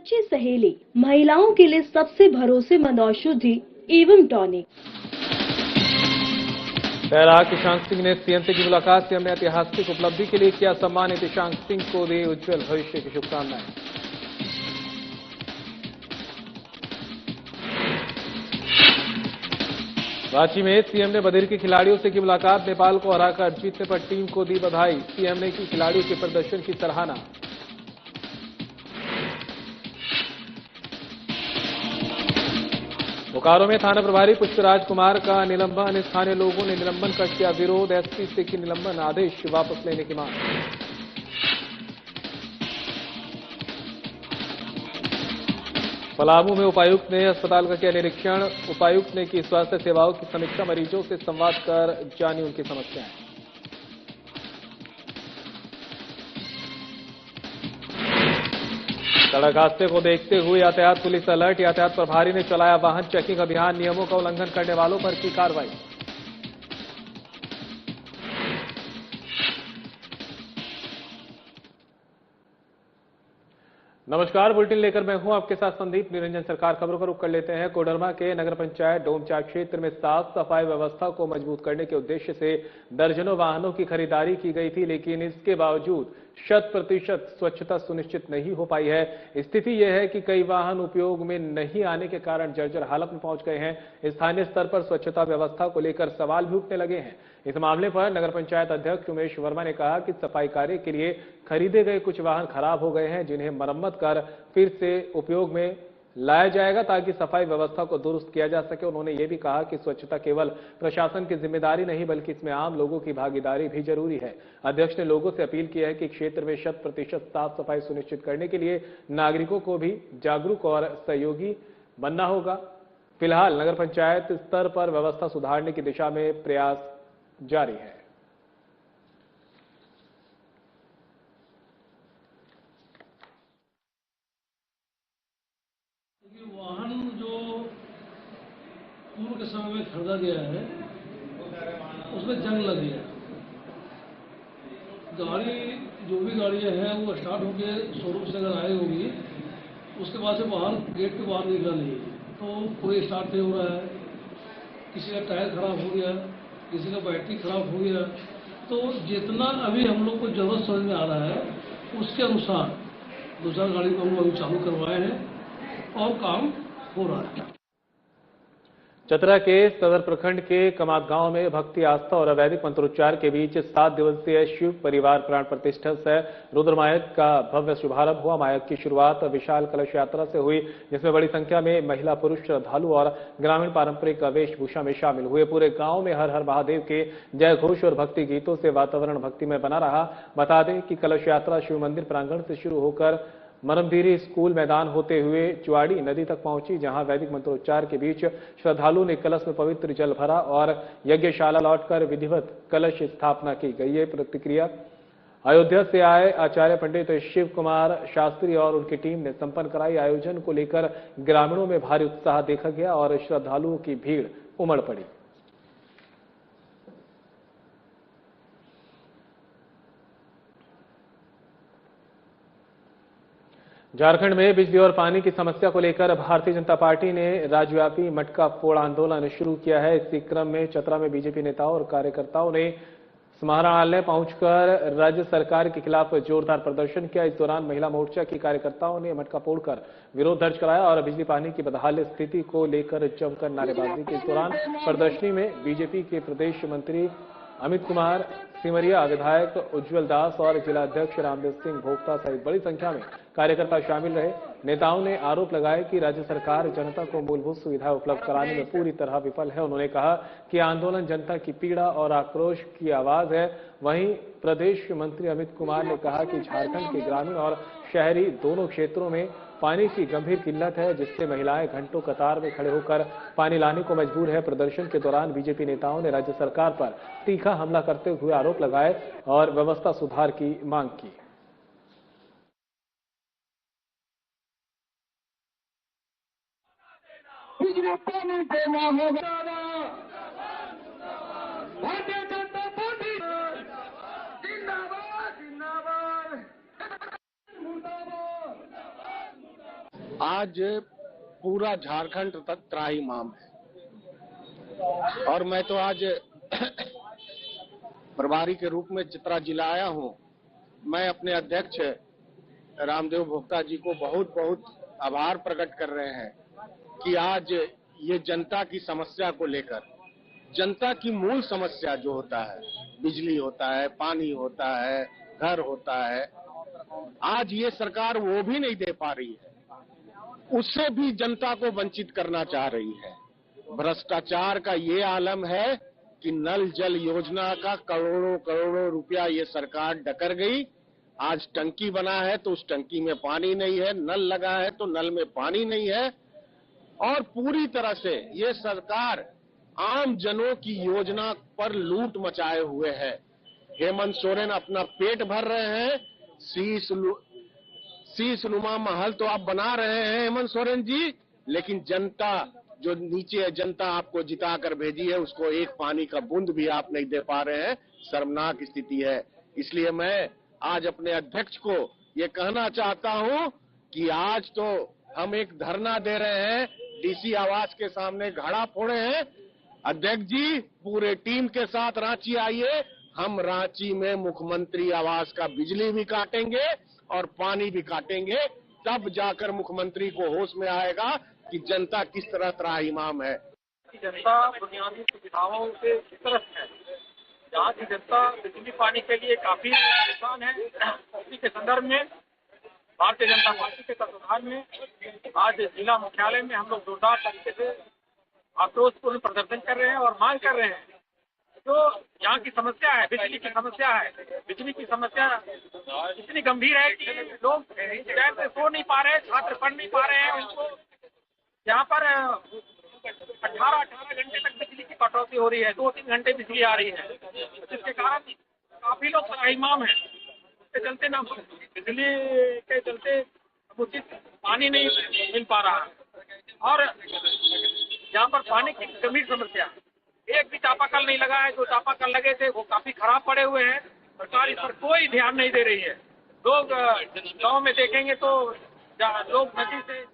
सच्ची सहेली, महिलाओं के लिए सबसे भरोसेमंद औषधि एवं टॉनिक। तैराक ईशांक सिंह ने सीएम से की मुलाकात। सीएम ने ऐतिहासिक उपलब्धि के लिए किया सम्मानित। ईशांक सिंह को दी उज्जवल भविष्य की शुभकामनाएं। रांची में सीएम ने बधिर के खिलाड़ियों से की मुलाकात। नेपाल को हराकर जीतने पर टीम को दी बधाई। सीएम ने की खिलाड़ियों के प्रदर्शन की सराहना। बोकारो में थाना प्रभारी पुष्पराज कुमार का निलंबन। स्थानीय लोगों ने निलंबन का किया विरोध। एसपी से की निलंबन आदेश वापस लेने की मांग। पलामू में उपायुक्त ने अस्पताल का किया निरीक्षण। उपायुक्त ने की स्वास्थ्य सेवाओं की समीक्षा। मरीजों से संवाद कर जानी उनकी समस्याएं। सड़क हादसे को देखते हुए यातायात पुलिस अलर्ट। यातायात प्रभारी ने चलाया वाहन चेकिंग अभियान। नियमों का उल्लंघन करने वालों पर की कार्रवाई। नमस्कार, बुलेटिन लेकर मैं हूं आपके साथ संदीप निरंजन। सरकार खबरों का रुख कर लेते हैं। कोडरमा के नगर पंचायत डोमचाक क्षेत्र में साफ सफाई व्यवस्था को मजबूत करने के उद्देश्य से दर्जनों वाहनों की खरीदारी की गई थी, लेकिन इसके बावजूद 100% स्वच्छता सुनिश्चित नहीं हो पाई है। स्थिति यह है कि कई वाहन उपयोग में नहीं आने के कारण जर्जर हालत में पहुंच गए हैं। स्थानीय स्तर पर स्वच्छता व्यवस्था को लेकर सवाल भी उठने लगे हैं। इस मामले पर नगर पंचायत अध्यक्ष उमेश वर्मा ने कहा कि सफाई कार्य के लिए खरीदे गए कुछ वाहन खराब हो गए हैं, जिन्हें मरम्मत कर फिर से उपयोग में लाया जाएगा ताकि सफाई व्यवस्था को दुरुस्त किया जा सके। उन्होंने ये भी कहा कि स्वच्छता केवल प्रशासन की जिम्मेदारी नहीं, बल्कि इसमें आम लोगों की भागीदारी भी जरूरी है। अध्यक्ष ने लोगों से अपील की है कि क्षेत्र में 100% साफ सफाई सुनिश्चित करने के लिए नागरिकों को भी जागरूक और सहयोगी बनना होगा। फिलहाल नगर पंचायत स्तर पर व्यवस्था सुधारने की दिशा में प्रयास जारी है। वाहन जो पूर्व के समय में खरीदा गया है उसमें जंग लग गया। गाड़ी जो भी गाड़ियां हैं वो स्टार्ट होकर शोरूम से अगर आए होगी उसके बाद से बाहर गेट के बाहर निकला नहीं है, तो पूरे स्टार्ट नहीं हो रहा है। किसी का टायर खराब हो गया, किसी का बैटरी खराब हो गया। तो जितना अभी हम लोग को जरूरत समझ में आ रहा है उसके अनुसार 2-4 गाड़ी को हम अभी चालू करवाए हैं और काम हो रहा है। चतरा के सदर प्रखंड के कमात गांव में भक्ति आस्था और अवैधिक मंत्रोच्चार के बीच 7 दिवसीय शिव परिवार प्राण प्रतिष्ठा से रुद्रमायक का भव्य शुभारंभ हुआ। मायक की शुरुआत विशाल कलश यात्रा से हुई, जिसमें बड़ी संख्या में महिला, पुरुष, श्रद्धालु और ग्रामीण पारंपरिक वेशभूषा में शामिल हुए। पूरे गांव में हर हर महादेव के जय घोष और भक्ति गीतों से वातावरण भक्तिमय बना रहा। बता दें कि कलश यात्रा शिव मंदिर प्रांगण से शुरू होकर मरमधीरी स्कूल मैदान होते हुए चुआड़ी नदी तक पहुंची, जहां वैदिक मंत्रोच्चार के बीच श्रद्धालुओं ने कलश में पवित्र जल भरा और यज्ञशाला लौटकर विधिवत कलश स्थापना की गई। ये प्रतिक्रिया अयोध्या से आए आचार्य पंडित शिव कुमार शास्त्री और उनकी टीम ने संपन्न कराई। आयोजन को लेकर ग्रामीणों में भारी उत्साह देखा गया और श्रद्धालुओं की भीड़ उमड़ पड़ी। झारखंड में बिजली और पानी की समस्या को लेकर भारतीय जनता पार्टी ने राज्यव्यापी मटका फोड़ आंदोलन शुरू किया है। इसी क्रम में चतरा में बीजेपी नेताओं और कार्यकर्ताओं ने समाहरणालय पहुंचकर राज्य सरकार के खिलाफ जोरदार प्रदर्शन किया। इस दौरान महिला मोर्चा की कार्यकर्ताओं ने मटका फोड़कर विरोध दर्ज कराया और बिजली पानी की बदहाल स्थिति को लेकर जमकर नारेबाजी की। इस दौरान प्रदर्शनी में बीजेपी के प्रदेश मंत्री अमित कुमार सिमरिया, विधायक उज्जवल दास और जिला अध्यक्ष रामदेव सिंह भोक्ता सहित बड़ी संख्या में कार्यकर्ता शामिल रहे। नेताओं ने आरोप लगाया कि राज्य सरकार जनता को मूलभूत सुविधाएं उपलब्ध कराने में पूरी तरह विफल है। उन्होंने कहा कि आंदोलन जनता की पीड़ा और आक्रोश की आवाज है। वहीं प्रदेश मंत्री अमित कुमार ने कहा कि झारखंड के ग्रामीण और शहरी दोनों क्षेत्रों में पानी की गंभीर किल्लत है, जिससे महिलाएं घंटों कतार में खड़े होकर पानी लाने को मजबूर है। प्रदर्शन के दौरान बीजेपी नेताओं ने राज्य सरकार पर तीखा हमला करते हुए आरोप लगाए और व्यवस्था सुधार की मांग की। बिजली पानी देना होगा, भारतीय जनता पार्टी जिंदाबाद जिंदाबाद मुर्दाबाद। आज पूरा झारखंड त्राहिमाम है और मैं तो आज प्रभारी के रूप में चित्रा जिला आया हूं। मैं अपने अध्यक्ष रामदेव भोक्ता जी को बहुत बहुत आभार प्रकट कर रहे हैं कि आज ये जनता की समस्या को लेकर, जनता की मूल समस्या जो होता है, बिजली होता है, पानी होता है, घर होता है, आज ये सरकार वो भी नहीं दे पा रही है, उससे भी जनता को वंचित करना चाह रही है। भ्रष्टाचार का ये आलम है कि नल जल योजना का करोड़ों करोड़ों रुपया ये सरकार डकर गई। आज टंकी बना है तो उस टंकी में पानी नहीं है, नल लगा है तो नल में पानी नहीं है और पूरी तरह से ये सरकार आम जनों की योजना पर लूट मचाए हुए है। हेमंत सोरेन अपना पेट भर रहे हैं, शीश नुमा महल तो आप बना रहे हैं हेमंत सोरेन जी, लेकिन जनता जो नीचे है, जनता आपको जिता कर भेजी है, उसको एक पानी का बूंद भी आप नहीं दे पा रहे हैं। शर्मनाक स्थिति है। इसलिए मैं आज अपने अध्यक्ष को ये कहना चाहता हूं कि आज तो हम एक धरना दे रहे हैं, डीसी आवास के सामने घड़ा फोड़े हैं। अध्यक्ष जी पूरे टीम के साथ रांची आइए, हम रांची में मुख्यमंत्री आवास का बिजली भी काटेंगे और पानी भी काटेंगे, तब जाकर मुख्यमंत्री को होश में आएगा कि जनता किस तरह त्राहिमाम है। जनता बुनियादी सुविधाओं से तरफ है। जहाँ की जनता बिजली पानी के लिए काफी परेशान है, उसी के संदर्भ में भारतीय जनता पार्टी के तत्वाधान में आज जिला मुख्यालय में हम लोग जोरदार तरीके से आक्रोशपूर्ण प्रदर्शन कर रहे हैं और मांग कर रहे हैं। जो यहाँ की समस्या है, बिजली की समस्या है, बिजली की समस्या इतनी गंभीर है कि लोग चैन से सो नहीं पा रहे, छात्र पढ़ नहीं पा रहे हैं। उनको यहाँ पर 18 घंटे तक बिजली की कटौती हो रही है, 2-3 घंटे बिजली आ रही है, जिसके कारण काफी लोग त्राहिमाम है। उसके चलते ना बिजली के चलते उचित पानी नहीं मिल पा रहा है और यहाँ पर पानी की गंभीर समस्या, एक भी चापाकल नहीं लगा है। जो चापाकल लगे थे वो काफी खराब पड़े हुए हैं। सरकार इस पर कोई ध्यान नहीं दे रही है। लोग गांव में देखेंगे तो लोग नदी से।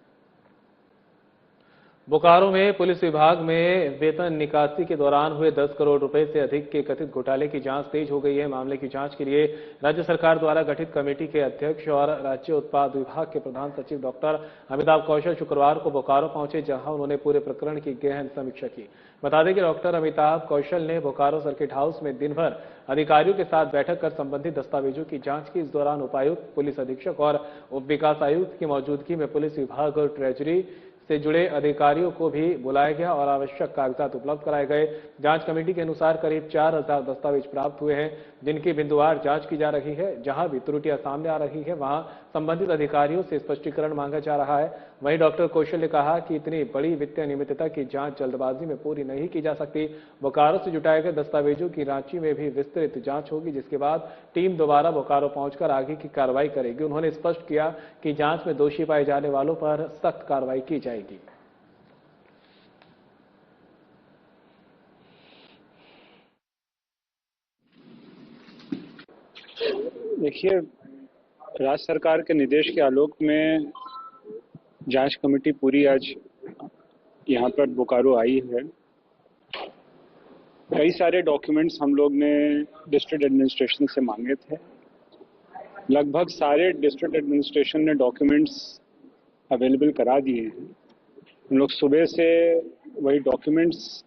बोकारो में पुलिस विभाग में वेतन निकासी के दौरान हुए 10 करोड़ रुपए से अधिक के कथित घोटाले की जांच तेज हो गई है। मामले की जांच के लिए राज्य सरकार द्वारा गठित कमेटी के अध्यक्ष और राज्य उत्पाद विभाग के प्रधान सचिव डॉक्टर अमिताभ कौशल शुक्रवार को बोकारो पहुंचे, जहां उन्होंने पूरे प्रकरण की गहन समीक्षा की। बता दें कि डॉक्टर अमिताभ कौशल ने बोकारो सर्किट हाउस में दिन भर अधिकारियों के साथ बैठक कर संबंधित दस्तावेजों की जांच की। इस दौरान उपायुक्त, पुलिस अधीक्षक और उप विकास आयुक्त की मौजूदगी में पुलिस विभाग और ट्रेजरी से जुड़े अधिकारियों को भी बुलाया गया और आवश्यक कागजात उपलब्ध कराए गए। जांच कमेटी के अनुसार करीब 4000 दस्तावेज प्राप्त हुए हैं, जिनकी बिंदुवार जांच की जा रही है। जहां भी त्रुटियां सामने आ रही है, वहां संबंधित अधिकारियों से स्पष्टीकरण मांगा जा रहा है। वहीं डॉक्टर कौशल ने कहा कि इतनी बड़ी वित्तीय अनियमितता की जांच जल्दबाजी में पूरी नहीं की जा सकती। बोकारो से जुटाए गए दस्तावेजों की रांची में भी विस्तृत जांच होगी, जिसके बाद टीम दोबारा बोकारो पहुंचकर आगे की कार्रवाई करेगी। उन्होंने स्पष्ट किया कि जांच में दोषी पाए जाने वालों पर सख्त कार्रवाई की जाएगी। देखिए, राज्य सरकार के निर्देश के आलोक में जांच कमेटी पूरी आज यहाँ पर बोकारो आई है। कई सारे डॉक्यूमेंट्स हम लोग ने डिस्ट्रिक्ट एडमिनिस्ट्रेशन से मांगे थे। लगभग सारे डिस्ट्रिक्ट एडमिनिस्ट्रेशन ने डॉक्यूमेंट्स अवेलेबल करा दिए हैं। हम लोग सुबह से वही डॉक्यूमेंट्स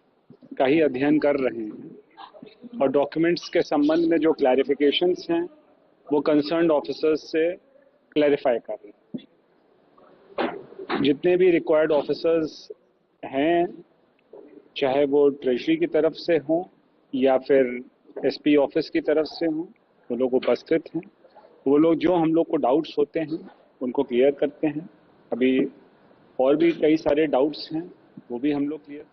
का ही अध्ययन कर रहे हैं और डॉक्यूमेंट्स के संबंध में जो क्लैरिफिकेशंस हैं वो कंसर्न्ड ऑफिसर्स से क्लैरिफाई कर रहे हैं। जितने भी रिक्वायर्ड ऑफिसर्स हैं, चाहे वो ट्रेजरी की तरफ से हों या फिर एसपी ऑफिस की तरफ से हों, वो लोग उपस्थित हैं। वो लोग जो हम लोग को डाउट्स होते हैं उनको क्लियर करते हैं। अभी और भी कई सारे डाउट्स हैं, वो भी हम लोग क्लियर।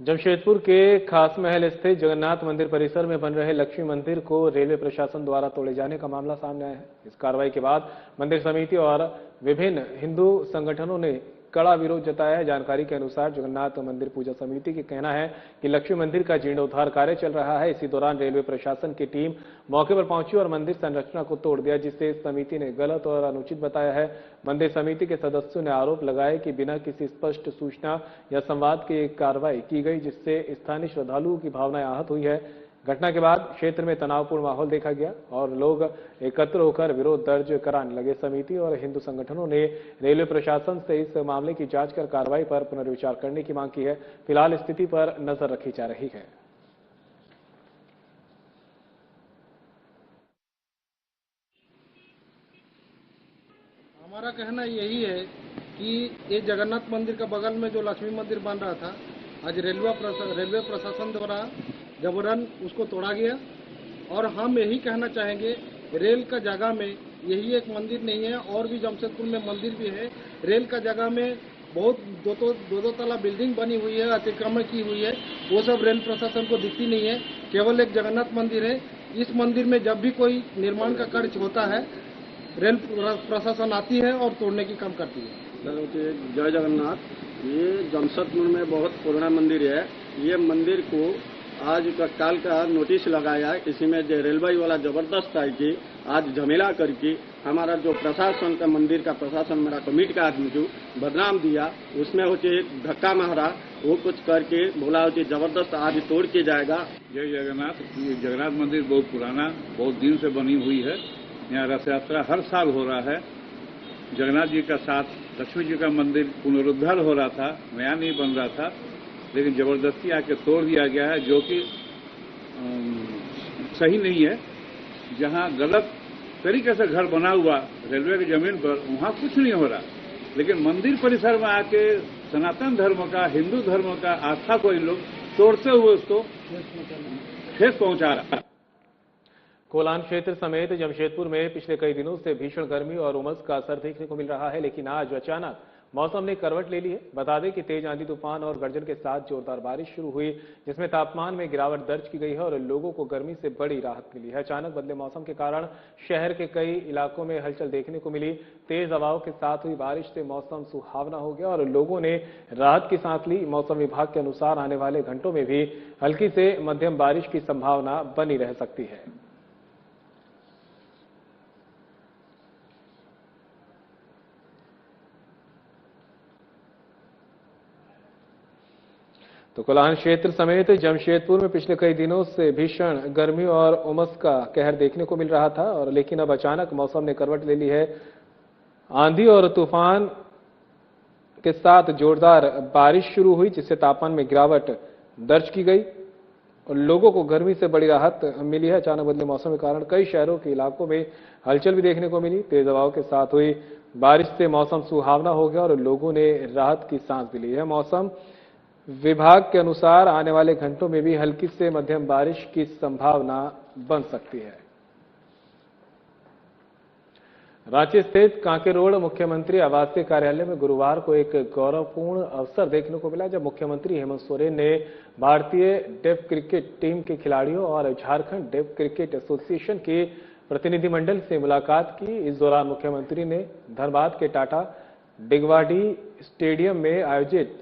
जमशेदपुर के खास महल स्थित जगन्नाथ मंदिर परिसर में बन रहे लक्ष्मी मंदिर को रेलवे प्रशासन द्वारा तोड़े जाने का मामला सामने आया है। इस कार्रवाई के बाद मंदिर समिति और विभिन्न हिंदू संगठनों ने कड़ा विरोध जताया है। जानकारी के अनुसार जगन्नाथ मंदिर पूजा समिति का कहना है कि लक्ष्मी मंदिर का जीर्णोद्धार कार्य चल रहा है। इसी दौरान रेलवे प्रशासन की टीम मौके पर पहुंची और मंदिर संरचना को तोड़ दिया, जिसे समिति ने गलत और अनुचित बताया है। मंदिर समिति के सदस्यों ने आरोप लगाया कि बिना किसी स्पष्ट सूचना या संवाद के कार्रवाई की गई, जिससे स्थानीय श्रद्धालुओं की भावनाएं आहत हुई है। घटना के बाद क्षेत्र में तनावपूर्ण माहौल देखा गया और लोग एकत्र होकर विरोध दर्ज कराने लगे। समिति और हिंदू संगठनों ने रेलवे प्रशासन से इस मामले की जांच कर कार्रवाई पर पुनर्विचार करने की मांग की है। फिलहाल स्थिति पर नजर रखी जा रही है। हमारा कहना यही है कि ये जगन्नाथ मंदिर का बगल में जो लक्ष्मी मंदिर बन रहा था, आज रेलवे प्रशासन द्वारा जबरन उसको तोड़ा गया। और हम यही कहना चाहेंगे, रेल का जगह में यही एक मंदिर नहीं है, और भी जमशेदपुर में मंदिर भी है। रेल का जगह में बहुत दो तला बिल्डिंग बनी हुई है, अतिक्रमण की हुई है, वो सब रेल प्रशासन को दिखती नहीं है। केवल एक जगन्नाथ मंदिर है। इस मंदिर में जब भी कोई निर्माण का कार्य होता है, रेल प्रशासन आती है और तोड़ने की काम करती है। जय जगन्नाथ। ये जमशेदपुर में बहुत पुराना मंदिर है। ये मंदिर को आज का काल का नोटिस लगाया, इसी में जो रेलवे वाला जबरदस्त है कि आज झमेला करके हमारा जो प्रशासन का मंदिर का प्रशासन मेरा कमेटी का आदमी जो बदनाम दिया, उसमें होते धक्का मारा, वो कुछ करके बोला होती जबरदस्त आज तोड़ के जाएगा। जय जगन्नाथ। ये जगन्नाथ मंदिर बहुत पुराना, बहुत दिन से बनी हुई है। यहाँ रथ यात्रा हर साल हो रहा है। जगन्नाथ जी का साथ लक्ष्मी जी का मंदिर पुनरुद्धार हो रहा था, नया नहीं बन रहा था, लेकिन जबरदस्ती आके तोड़ दिया गया है, जो कि सही नहीं है। जहां गलत तरीके से घर बना हुआ रेलवे की जमीन पर, वहां कुछ नहीं हो रहा, लेकिन मंदिर परिसर में आके सनातन धर्म का, हिंदू धर्म का आस्था को इन लोग तोड़ते हुए उसको ठेस पहुंचा रहा है। कोलान क्षेत्र समेत जमशेदपुर में पिछले कई दिनों से भीषण गर्मी और उमस का असर देखने को मिल रहा है, लेकिन आज अचानक मौसम ने करवट ले ली है। बता दें कि तेज आंधी तूफान और गर्जन के साथ जोरदार बारिश शुरू हुई, जिसमें तापमान में गिरावट दर्ज की गई है और लोगों को गर्मी से बड़ी राहत मिली है। अचानक बदले मौसम के कारण शहर के कई इलाकों में हलचल देखने को मिली। तेज हवाओं के साथ हुई बारिश से मौसम सुहावना हो गया और लोगों ने राहत की सांस ली। मौसम विभाग के अनुसार आने वाले घंटों में भी हल्की से मध्यम बारिश की संभावना बनी रह सकती है। तो कोलान क्षेत्र समेत जमशेदपुर में पिछले कई दिनों से भीषण गर्मी और उमस का कहर देखने को मिल रहा था, और लेकिन अब अचानक मौसम ने करवट ले ली है। आंधी और तूफान के साथ जोरदार बारिश शुरू हुई, जिससे तापमान में गिरावट दर्ज की गई और लोगों को गर्मी से बड़ी राहत मिली है। अचानक बदले मौसम के कारण कई शहरों के इलाकों में हलचल भी देखने को मिली। तेज हवाओं के साथ हुई बारिश से मौसम सुहावना हो गया और लोगों ने राहत की सांस भी ली है। मौसम विभाग के अनुसार आने वाले घंटों में भी हल्की से मध्यम बारिश की संभावना बन सकती है। रांची स्थित कांके रोड मुख्यमंत्री आवासीय कार्यालय में गुरुवार को एक गौरवपूर्ण अवसर देखने को मिला, जब मुख्यमंत्री हेमंत सोरेन ने भारतीय डेफ क्रिकेट टीम के खिलाड़ियों और झारखंड डेफ क्रिकेट एसोसिएशन के प्रतिनिधिमंडल से मुलाकात की। इस दौरान मुख्यमंत्री ने धनबाद के टाटा डिगवाडी स्टेडियम में आयोजित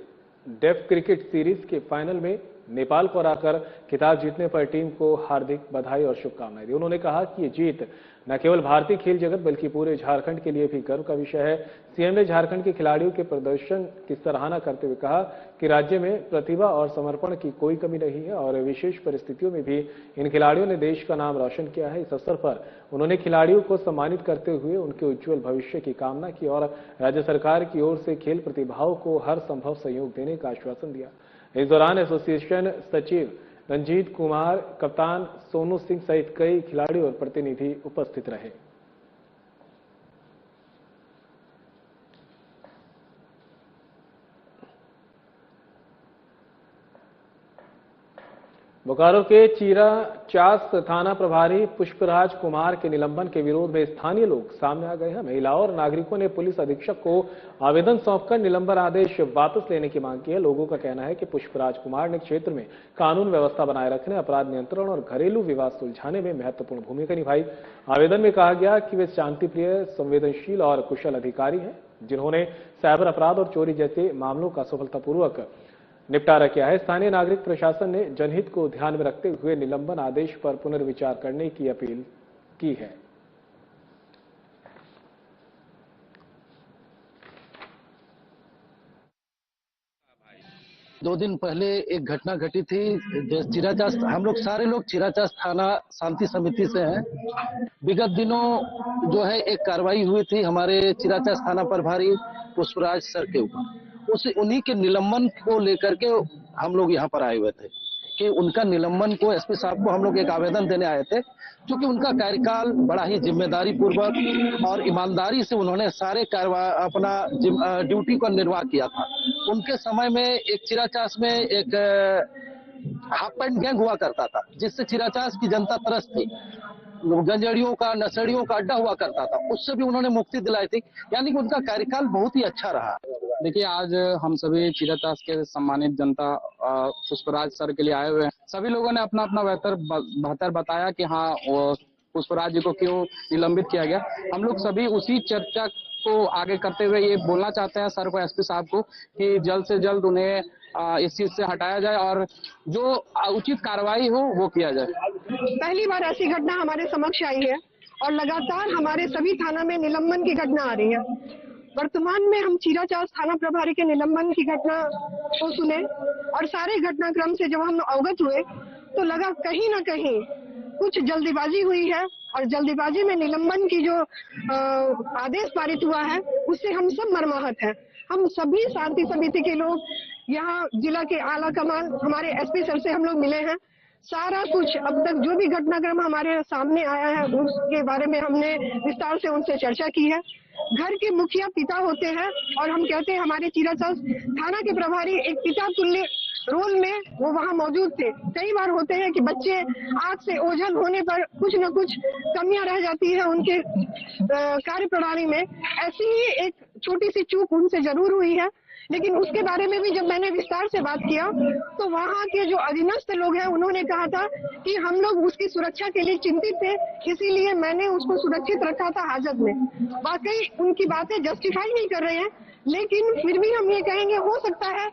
डेफ क्रिकेट सीरीज के फाइनल में नेपाल को हराकर खिताब जीतने पर टीम को हार्दिक बधाई और शुभकामनाएं दी। उन्होंने कहा कि ये जीत न केवल भारतीय खेल जगत बल्कि पूरे झारखंड के लिए भी गर्व का विषय है। सीएम ने झारखंड के खिलाड़ियों के प्रदर्शन की सराहना करते हुए कहा कि राज्य में प्रतिभा और समर्पण की कोई कमी नहीं है और विशेष परिस्थितियों में भी इन खिलाड़ियों ने देश का नाम रोशन किया है। इस अवसर पर उन्होंने खिलाड़ियों को सम्मानित करते हुए उनके उज्जवल भविष्य की कामना की और राज्य सरकार की ओर से खेल प्रतिभाओं को हर संभव सहयोग देने का आश्वासन दिया। इस दौरान एसोसिएशन सचिव रंजीत कुमार, कप्तान सोनू सिंह सहित कई खिलाड़ी और प्रतिनिधि उपस्थित रहे। बोकारो के चीरा चास थाना प्रभारी पुष्पराज कुमार के निलंबन के विरोध में स्थानीय लोग सामने आ गए हैं। महिलाओं और नागरिकों ने पुलिस अधीक्षक को आवेदन सौंपकर निलंबन आदेश वापस लेने की मांग की है। लोगों का कहना है कि पुष्पराज कुमार ने क्षेत्र में कानून व्यवस्था बनाए रखने, अपराध नियंत्रण और घरेलू विवाद सुलझाने में महत्वपूर्ण भूमिका निभाई। आवेदन में कहा गया कि वे शांतिप्रिय, संवेदनशील और कुशल अधिकारी हैं। जिन्होंने साइबर अपराध और चोरी जैसे मामलों का सफलतापूर्वक निपटारा किया है। स्थानीय नागरिक प्रशासन ने जनहित को ध्यान में रखते हुए निलंबन आदेश पर पुनर्विचार करने की अपील की है। दो दिन पहले एक घटना घटी थी चिराचास। हम लोग सारे लोग चिराचास थाना शांति समिति से हैं। विगत दिनों जो है एक कार्रवाई हुई थी हमारे चिराचास थाना प्रभारी पुष्पराज सर के ऊपर। उन्हीं के निलंबन को लेकर के हम लोग यहाँ पर आए हुए थे कि उनका निलंबन को एसपी साहब को हम लोग एक आवेदन देने आए थे, क्योंकि उनका कार्यकाल बड़ा ही जिम्मेदारी पूर्वक और ईमानदारी से उन्होंने सारे अपना ड्यूटी का निर्वाह किया था। उनके समय में एक चिराचास में एक हाफ पैंट गैंग हुआ करता था, जिससे चिराचास की जनता त्रस्त थी। गंजेड़ियों का, नशेड़ियों का अड्डा हुआ करता था, उससे भी उन्होंने मुक्ति दिलाई थी। यानी कि उनका कार्यकाल बहुत ही अच्छा रहा। देखिए, आज हम सभी चिराचास के सम्मानित जनता पुष्पराज सर के लिए आए हुए हैं। सभी लोगों ने अपना अपना बेहतर बताया कि हाँ, पुष्पराज जी को क्यों निलंबित किया गया। हम लोग सभी उसी चर्चा को आगे करते हुए ये बोलना चाहते हैं सर को, एसपी साहब को, कि जल्द से जल्द उन्हें इस चीज से हटाया जाए और जो उचित कार्रवाई हो वो किया जाए। पहली बार ऐसी घटना हमारे समक्ष आई है और लगातार हमारे सभी थाना में निलंबन की घटना आ रही है। वर्तमान में हम चिराचास थाना प्रभारी के निलंबन की घटना को सुने और सारे घटनाक्रम से जब हम अवगत हुए तो लगा कहीं ना कहीं कुछ जल्दीबाजी हुई है और जल्दीबाजी में निलंबन की जो आदेश पारित हुआ है उससे हम सब मर्माहत हैं। हम सभी शांति समिति के लोग यहाँ जिला के आला कमान हमारे एसपी सर से हम लोग मिले हैं। सारा कुछ अब तक जो भी घटनाक्रम हमारे सामने आया है उसके बारे में हमने विस्तार से उनसे चर्चा की है। घर के मुखिया पिता होते हैं और हम कहते हैं हमारे चिराचास थाना के प्रभारी एक पिता तुल्य रोल में वो वहाँ मौजूद थे। कई बार होते हैं कि बच्चे आंख से ओझल होने पर कुछ न कुछ कमियां रह जाती है उनके कार्य प्रणाली में। ऐसी ही एक छोटी सी चूक उनसे जरूर हुई है, लेकिन उसके बारे में भी जब मैंने विस्तार से बात किया तो वहाँ के जो अधीनस्थ लोग हैं उन्होंने कहा था कि हम लोग उसकी सुरक्षा के लिए चिंतित थे, इसीलिए मैंने उसको सुरक्षित रखा था हाजत में। वाकई उनकी बातें जस्टिफाई नहीं कर रहे हैं, लेकिन फिर भी हम ये कहेंगे हो सकता है।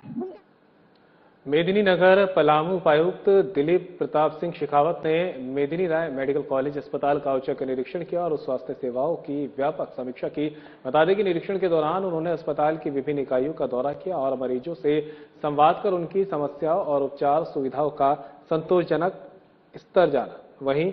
मेदिनीनगर पलामू उपायुक्त दिलीप प्रताप सिंह शेखावत ने मेदिनी राय मेडिकल कॉलेज अस्पताल का औचक निरीक्षण किया और स्वास्थ्य सेवाओं की व्यापक समीक्षा की। बता दें कि निरीक्षण के दौरान उन्होंने अस्पताल की विभिन्न इकाइयों का दौरा किया और मरीजों से संवाद कर उनकी समस्याओं और उपचार सुविधाओं का संतोषजनक स्तर जाना। वहीं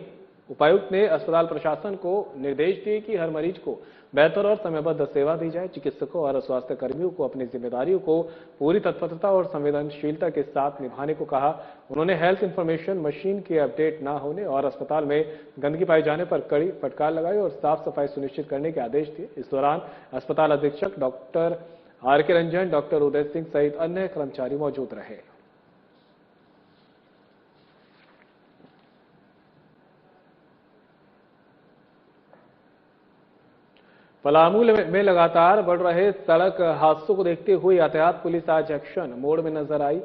उपायुक्त ने अस्पताल प्रशासन को निर्देश दिए कि हर मरीज को बेहतर और समयबद्ध सेवा दी जाए। चिकित्सकों और स्वास्थ्य कर्मियों को अपनी जिम्मेदारियों को पूरी तत्परता और संवेदनशीलता के साथ निभाने को कहा। उन्होंने हेल्थ इंफॉर्मेशन मशीन के अपडेट न होने और अस्पताल में गंदगी पाए जाने पर कड़ी फटकार लगाई और साफ सफाई सुनिश्चित करने के आदेश दिए। इस दौरान अस्पताल अधीक्षक doctor RK Ranjan, doctor Uday Singh सहित अन्य कर्मचारी मौजूद रहे। पलामू में लगातार बढ़ रहे सड़क हादसों को देखते हुए यातायात पुलिस आज एक्शन मोड में नजर आई।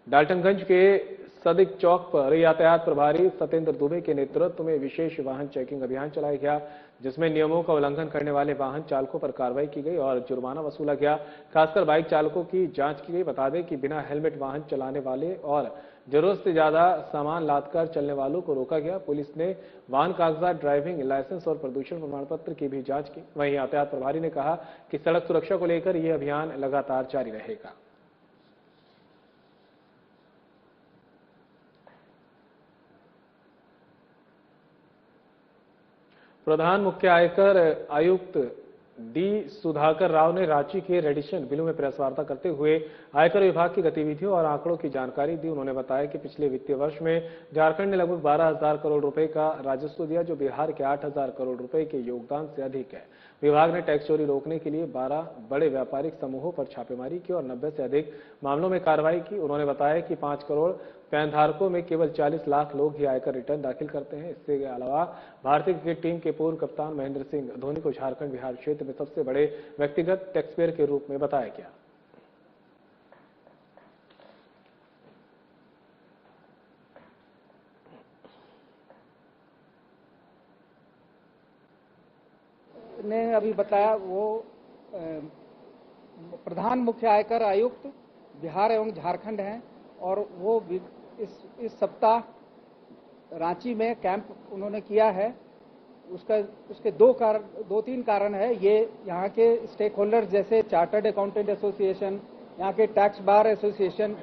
डाल्टनगंज के सदिक चौक पर यातायात प्रभारी सत्येंद्र दुबे के नेतृत्व में विशेष वाहन चेकिंग अभियान चलाया गया, जिसमें नियमों का उल्लंघन करने वाले वाहन चालकों पर कार्रवाई की गई और जुर्माना वसूला गया। खासकर बाइक चालकों की जांच की गई। बता दें कि बिना हेलमेट वाहन चलाने वाले और जरूरत से ज्यादा सामान लादकर चलने वालों को रोका गया। पुलिस ने वाहन कागजात, ड्राइविंग लाइसेंस और प्रदूषण प्रमाण पत्र की भी जांच की। वहीं यातायात प्रभारी ने कहा कि सड़क सुरक्षा को लेकर यह अभियान लगातार जारी रहेगा। प्रधान मुख्य आयकर आयुक्त डी सुधाकर राव ने रांची के रेडिशन बिलों में प्रेस वार्ता करते हुए आयकर विभाग की गतिविधियों और आंकड़ों की जानकारी दी। उन्होंने बताया कि पिछले वित्तीय वर्ष में झारखंड ने लगभग 12,000 करोड़ रुपए का राजस्व दिया, जो बिहार के 8,000 करोड़ रुपए के योगदान से अधिक है। विभाग ने टैक्स चोरी रोकने के लिए 12 बड़े व्यापारिक समूहों पर छापेमारी की और 90 से अधिक मामलों में कार्रवाई की। उन्होंने बताया कि 5 करोड़ पैन धारकों में केवल 40 लाख लोग ही आयकर रिटर्न दाखिल करते हैं। इसके अलावा भारतीय क्रिकेट टीम के पूर्व कप्तान महेंद्र सिंह धोनी को झारखंड बिहार क्षेत्र में सबसे बड़े व्यक्तिगत टैक्सपेयर के रूप में बताया गया। ने अभी बताया वो प्रधान मुख्य आयकर आयुक्त बिहार एवं झारखंड हैं और वो इस सप्ताह रांची में कैंप उन्होंने किया है। उसके दो तीन कारण है। ये यहाँ के स्टेक होल्डर्स जैसे चार्टर्ड अकाउंटेंट एसोसिएशन, यहाँ के टैक्स बार एसोसिएशन,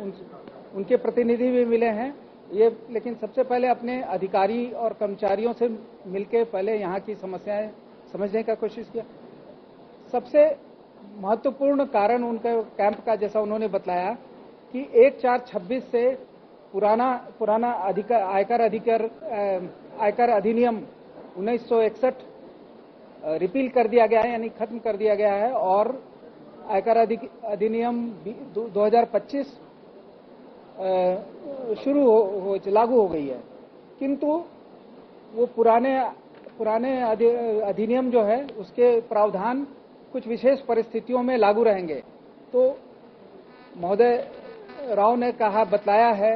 उनके प्रतिनिधि भी मिले हैं। ये लेकिन सबसे पहले अपने अधिकारी और कर्मचारियों से मिलकर पहले यहाँ की समस्याएं समझने का कोशिश किया। सबसे महत्वपूर्ण कारण उनका कैंप का, जैसा उन्होंने बताया कि 1/4/26 से पुराना आयकर अधिनियम 1961 रिपील कर दिया गया है, यानी खत्म कर दिया गया है और आयकर अधिनियम 2025 लागू हो गई है। किंतु वो पुराने अधिनियम जो है उसके प्रावधान कुछ विशेष परिस्थितियों में लागू रहेंगे। तो महोदय राव ने बताया है,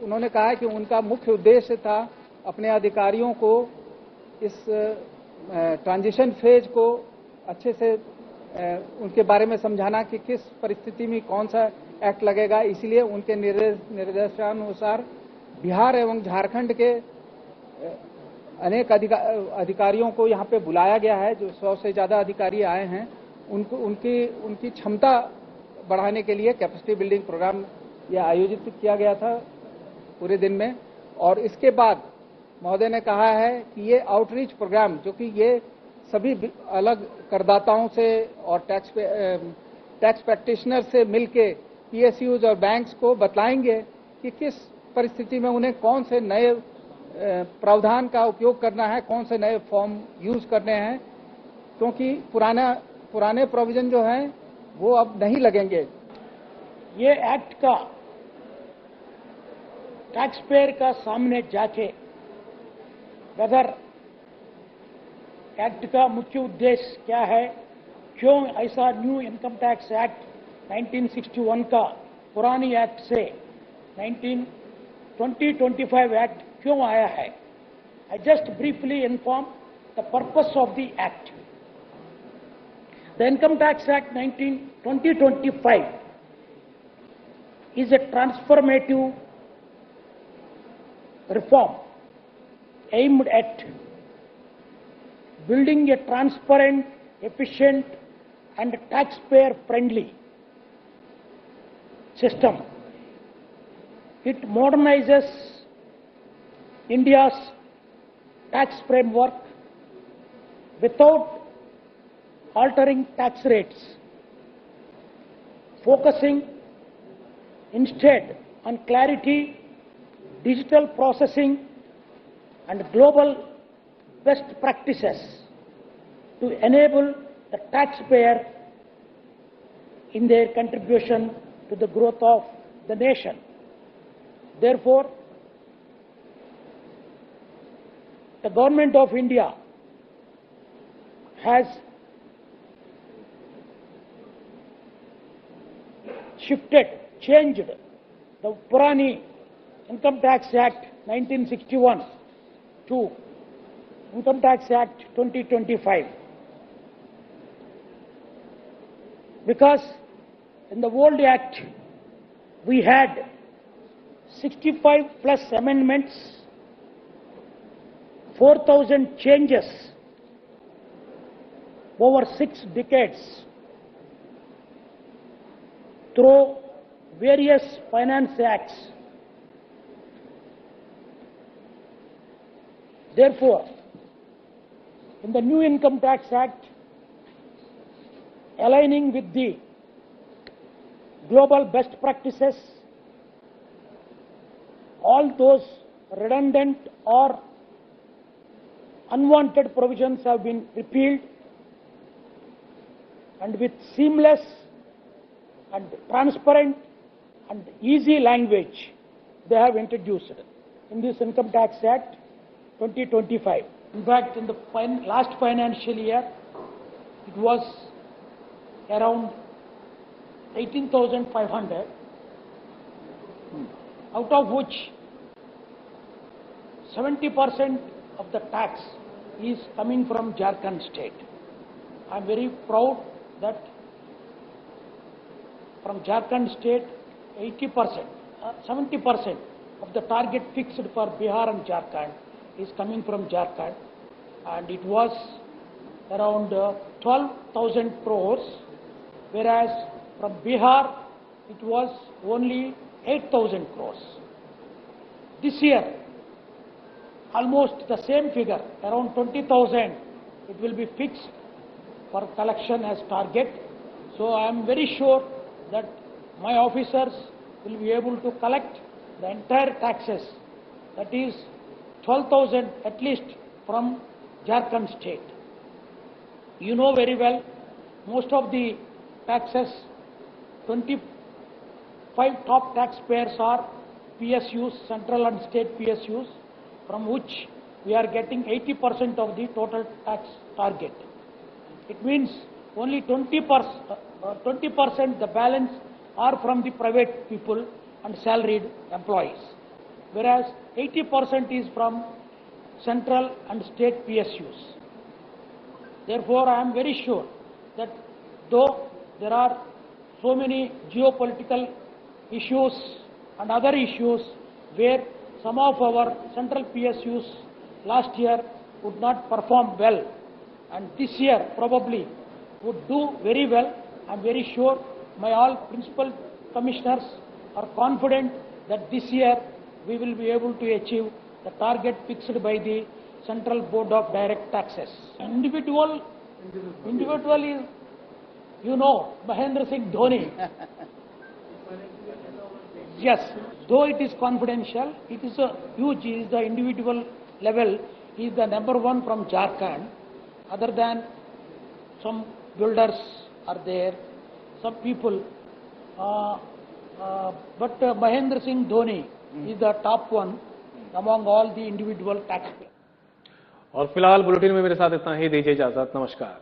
उन्होंने कहा कि उनका मुख्य उद्देश्य था अपने अधिकारियों को इस ट्रांजिशन फेज को अच्छे से उनके बारे में समझाना कि किस परिस्थिति में कौन सा एक्ट लगेगा। इसलिए उनके निर्देशानुसार बिहार एवं झारखंड के अनेक अधिकारियों को यहाँ पे बुलाया गया है। जो 100 से ज्यादा अधिकारी आए हैं, उनकी क्षमता बढ़ाने के लिए कैपेसिटी बिल्डिंग प्रोग्राम यह आयोजित किया गया था पूरे दिन में। और इसके बाद महोदय ने कहा है कि ये आउटरीच प्रोग्राम, जो कि ये सभी अलग करदाताओं से और टैक्स प्रैक्टिशनर से मिलके पीएसयूज और बैंक्स को बतलाएंगे कि किस परिस्थिति में उन्हें कौन से नए प्रावधान का उपयोग करना है, कौन से नए फॉर्म यूज करने हैं, क्योंकि पुराने प्रोविजन जो हैं वो अब नहीं लगेंगे। ये एक्ट का टैक्स पेयर का सामने जाके वेदर एक्ट का मुख्य उद्देश्य क्या है, क्यों ऐसा न्यू इनकम टैक्स एक्ट 1961 का पुरानी एक्ट से 2025 एक्ट क्यों आया है। I just briefly inform the purpose of the act. The Income Tax Act 2025 is a transformative reform aimed at building a transparent, efficient and taxpayer-friendly system. It modernizes India's tax framework without altering tax rates, focusing instead on clarity, digital processing and global best practices to enable the taxpayer in their contribution to the growth of the nation. Therefore, the Government of India has changed the Purani Income Tax Act 1961 to Income Tax Act 2025. Because in the old act we had 65 plus amendments, 4,000 changes over 6 decades through various finance acts. Therefore, in the new Income Tax Act, aligning with the global best practices, all those redundant or unwanted provisions have been repealed, and with seamless and transparent and easy language they have introduced in this Income Tax Act 2025. In fact, in the last financial year, it was around 18,500, out of which 70% of the tax is coming from Jharkhand state. I am very proud that from Jharkhand state, 80%, 70% of the target fixed for Bihar and Jharkhand is coming from Jharkhand, and it was around 12,000 crores, whereas from Bihar it was only 8,000 crores. This year, almost the same figure, around 20,000, it will be fixed for collection as target. So I am very sure that my officers will be able to collect the entire taxes, that is 12,000 at least from Jharkhand state. You know very well, most of the taxes, 25 top taxpayers are PSUs, central and state PSUs, from which we are getting 80% of the total tax target. It means only 20% the balance are from the private people and salaried employees, whereas 80% is from central and state PSUs. Therefore, I am very sure that though there are so many geopolitical issues and other issues where some of our central PSUs last year would not perform well, and this year probably would do very well, I am very sure my all principal commissioners are confident that this year we will be able to achieve the target fixed by the Central Board of Direct Taxes. Individual is, you know, Mahendra Singh Dhoni. Yes, though it is confidential, it is a huge, is the individual level, he is the #1 from Jharkhand. Other than some builders are there, some people, but Mahendra Singh Dhoni is the top one among all the individual taxpayers. और फिलहाल bulletin में मेरे साथ इतना ही, दीजिए इजाजत, नमस्कार।